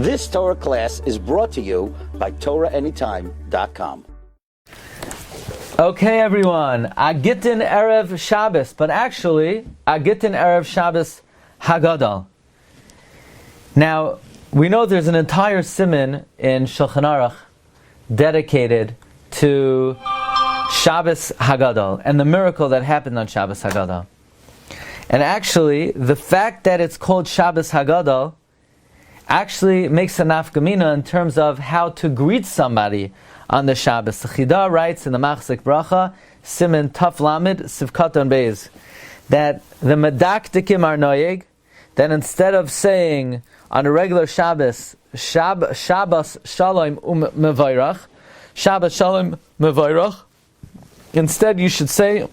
This Torah class is brought to you by TorahAnytime.com. Okay, everyone, GUTTEN Erev Shabbos, but actually, GUTTEN Erev Shabbos HAGADOL. Now, we know there's an entire siman in Shulchan Aruch dedicated to Shabbos HAGADOL and the miracle that happened on Shabbos HAGADOL. And actually, the fact that it's called Shabbos HAGADOL actually makes a nafkamina in terms of how to greet somebody on the Shabbos. The Chida writes in the Machzik Bracha, Siman Taf Lamed, Sivkaton Beis, that the Medaktikim are noyeg, that instead of saying on a regular Shabbos, Shabbos Shalom Mevayrach, Shabbos Shalom Mevayrach, instead you should say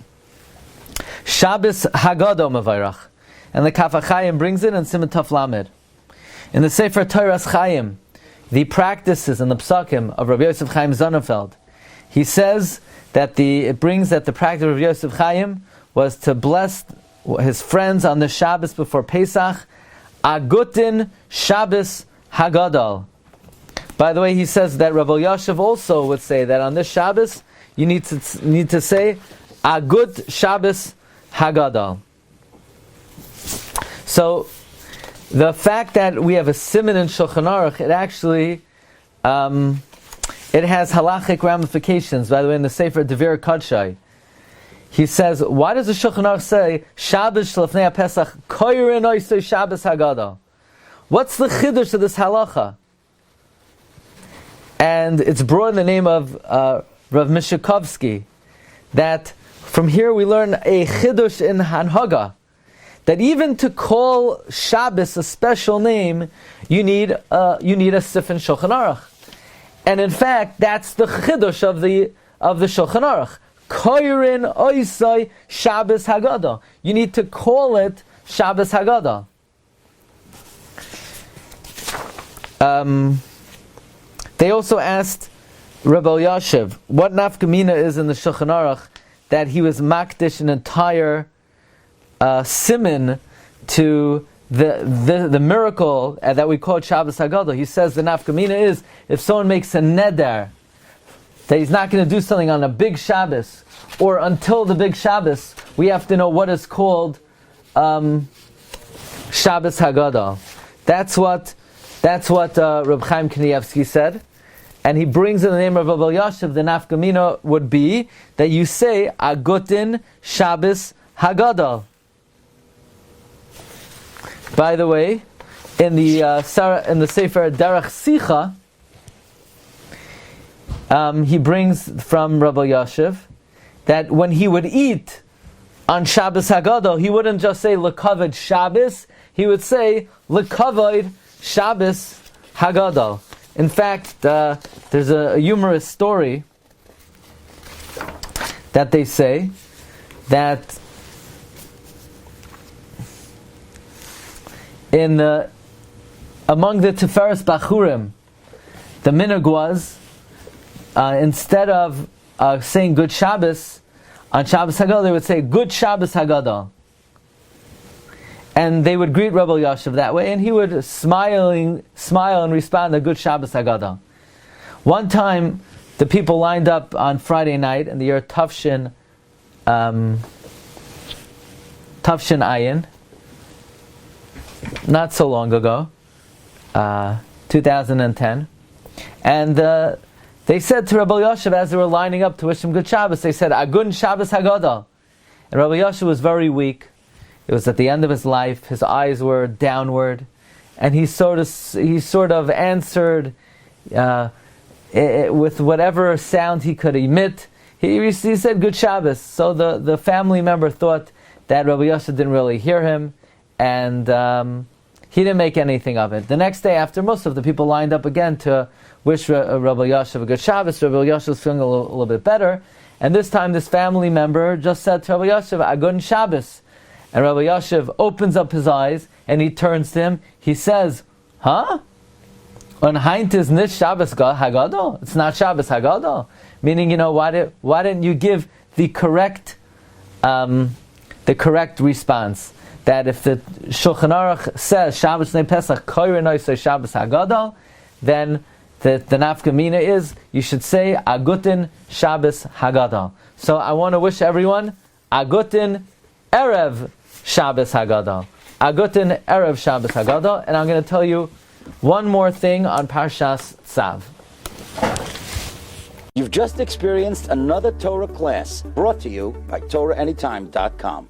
Shabbos Haggadah Mevayrach. And the Kaf HaChaim brings it in Siman Taf Lamed. In the Sefer Torah's Chaim, the practices and the psakim of Rabbi Yosef Chaim Sonnenfeld, he says that it brings that the practice of Rabbi Yosef Chaim was to bless his friends on the Shabbos before Pesach, GUTTEN Shabbos HAGADOL. By the way, he says that Rabbi Yosef also would say that on this Shabbos you need to say GUTTEN Shabbos HAGADOL. So the fact that we have a siman in Shulchan Aruch, it actually it has halachic ramifications. By the way, in the Sefer Devir Kodshai, he says, why does the Shulchan Aruch say Shabbos Shlefnei Pesach Koyrin Oisei Shabbos Haggadah? What's the chiddush of this halacha? And it's brought in the name of Rav Mishakovsky, that from here we learn a chiddush in Hanhaga, that even to call Shabbos a special name, you need a sif in Shulchan Aruch. And in fact, that's the chiddush of the Shulchan Aruch. Koyrin oisai Shabbos Haggadah. You need to call it Shabbos Haggadah. They also asked Rabbi Yashiv what nafkamina is in the Shulchan Aruch that he was makdish an entire siman to the miracle that we call Shabbos HaGadol. He says the nafkamina is if someone makes a neder that he's not going to do something on a big Shabbos, or until the big Shabbos, we have to know what is called Shabbos HaGadol. That's what Reb Chaim Kanievsky said, and he brings in the name of Rabbi Yashiv. The nafkamina would be that you say GUTTEN Shabbos HaGadol. By the way, in the Sefer Derech Sicha, he brings from Rabbi Yashiv that when he would eat on Shabbos HaGadol, he wouldn't just say L'kavod Shabbos, he would say L'kavod Shabbos HaGadol. In fact, there's a humorous story that they say that among the Tiferes Bachurim, the minhag was instead of saying Good Shabbos on Shabbos Hagadol, they would say Good Shabbos Hagadol, and they would greet Rabbi Yashiv that way, and he would smile and respond to Good Shabbos Hagadol. One time, the people lined up on Friday night in the year Tafshin Ayin, not so long ago, 2010, and they said to Rabbi Yashiv as they were lining up to wish him good Shabbos, they said, Agun Shabbos Hagadol. And Rabbi Yashiv was very weak. It was at the end of his life. His eyes were downward, and he sort of answered with whatever sound he could emit. He said good Shabbos. So the family member thought that Rabbi Yashiv didn't really hear him, and he didn't make anything of it. The next day, after most of the people lined up again to wish Rabbi Yashiv a good Shabbos, Rabbi Yashiv was feeling a little bit better, and this time this family member just said to Rabbi Yashiv, Agun Shabbos. And Rabbi Yashiv opens up his eyes, and he turns to him, he says, huh? On Heint is nicht Shabbos Hagadol? It's not Shabbos Hagadol. Meaning, why didn't you give the correct response? that if the Shulchan Aruch says Shabbos Nei Pesach Koyre Noisei Shabbos HAGADOL, then the nafka mina is you should say a GUTTEN Shabbos HAGADOL. So I want to wish everyone a GUTTEN Erev Shabbos HAGADOL. A GUTTEN Erev Shabbos HAGADOL. And I'm going to tell you one more thing on Parshas Tzav. You've just experienced another Torah class brought to you by TorahAnytime.com.